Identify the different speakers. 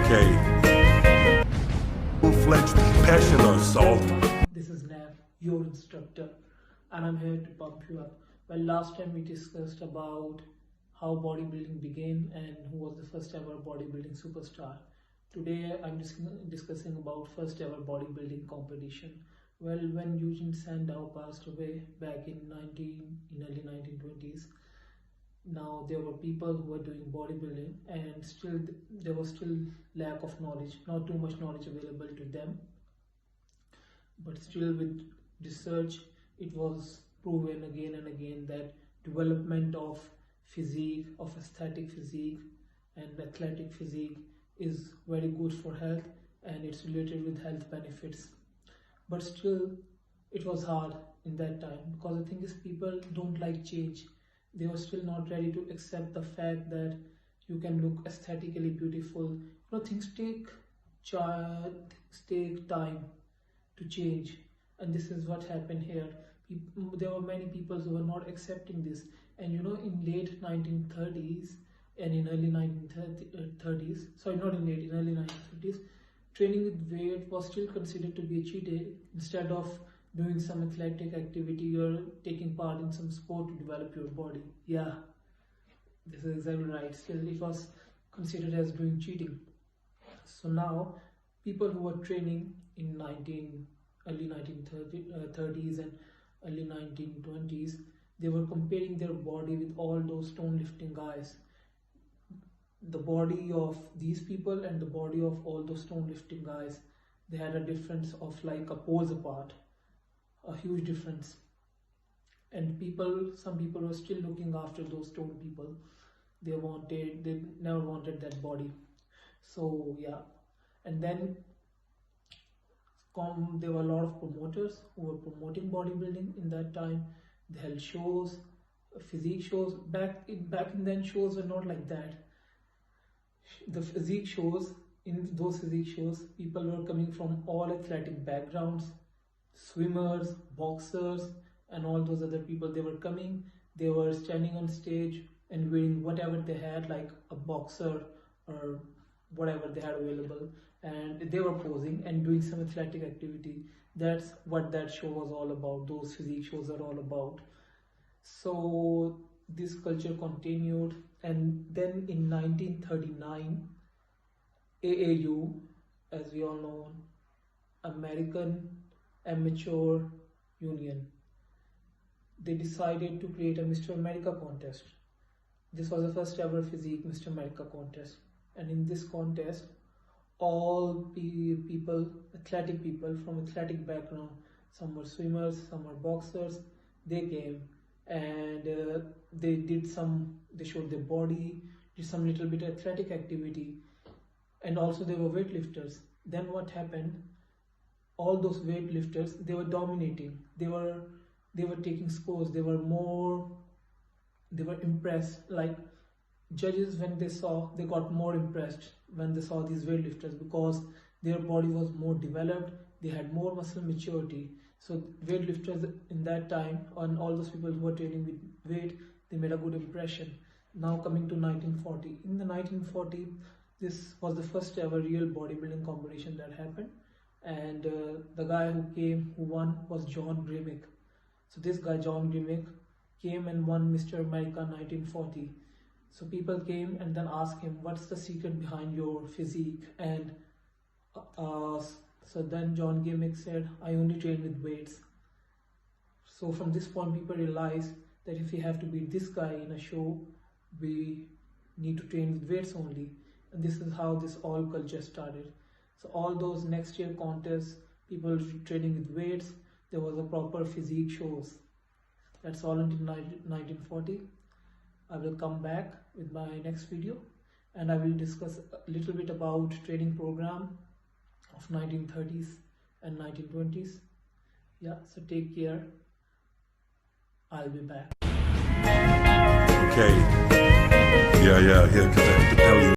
Speaker 1: Okay. Full-fledged passion assault.
Speaker 2: This is Nav, your instructor, and I'm here to pump you up. Well, last time we discussed about how bodybuilding began and who was the first ever bodybuilding superstar. Today I'm discussing about first ever bodybuilding competition. Well, when Eugene Sandow passed away back in early 1920s, now there were people who were doing bodybuilding, and still there was still lack of knowledge, not too much knowledge available to them. But still, with research, it was proven again and again that development of physique, of aesthetic physique and athletic physique is very good for health, and it's related with health benefits. But still, it was hard in that time, because the thing is, people don't like change. They were still not ready to accept the fact that you can look aesthetically beautiful. Things take time to change, and this is what happened here. There were many people who were not accepting this, and in late 1930s and in early 1930s, sorry, not in late, in early 1950s, training with weight was still considered to be a cheating. Instead of doing some athletic activity, you're taking part in some sport to develop your body. Yeah, this is exactly right. Still, it was considered as doing cheating. So now, people who were training in early 1930s and early 1920s, they were comparing their body with all those stone lifting guys. The body of these people and the body of all those stone lifting guys, they had a difference of like a pose apart, a huge difference. And some people were still looking after those stone people. They never wanted that body. So yeah, and then there were a lot of promoters who were promoting bodybuilding in that time. They held shows, physique shows. Back in then, shows were not like that. The physique shows, in those physique shows, people were coming from all athletic backgrounds, swimmers, boxers, and all those other people. They were coming, they were standing on stage and wearing whatever they had, like a boxer or whatever they had available, and they were posing and doing some athletic activity. That's what that show was all about. Those physique shows are all about. So this culture continued, and then in 1939, AAU, as we all know, American Amateur Union, they decided to create a Mr. America contest. This was the first ever physique Mr. America contest, and in this contest, all people, athletic people from athletic background, some were swimmers, some were boxers, they came, and they showed their body, did some little bit of athletic activity, and also they were weightlifters. Then what happened? All those weightlifters, they were dominating. They were taking scores. They were impressed. Like, judges, when they got more impressed when they saw these weightlifters, because their body was more developed, they had more muscle maturity. So weightlifters in that time, and all those people who were training with weight, they made a good impression. Now coming to 1940. In the 1940, this was the first ever real bodybuilding competition that happened, and the guy who won was John Grimick. So this guy, John Grimick, came and won Mr. America 1940. So people came and then asked him, what's the secret behind your physique? And so then John Grimick said, I only train with weights. So from this point, people realized that if we have to beat this guy in a show, we need to train with weights only. And this is how this all culture started. So all those next year contests, people training with weights, there was a proper physique shows. That's all until 1940. I will come back with my next video, and I will discuss a little bit about training program of 1930s and 1920s. Yeah, so take care. I'll be back.
Speaker 1: Okay. Yeah, 'cause I have to tell you.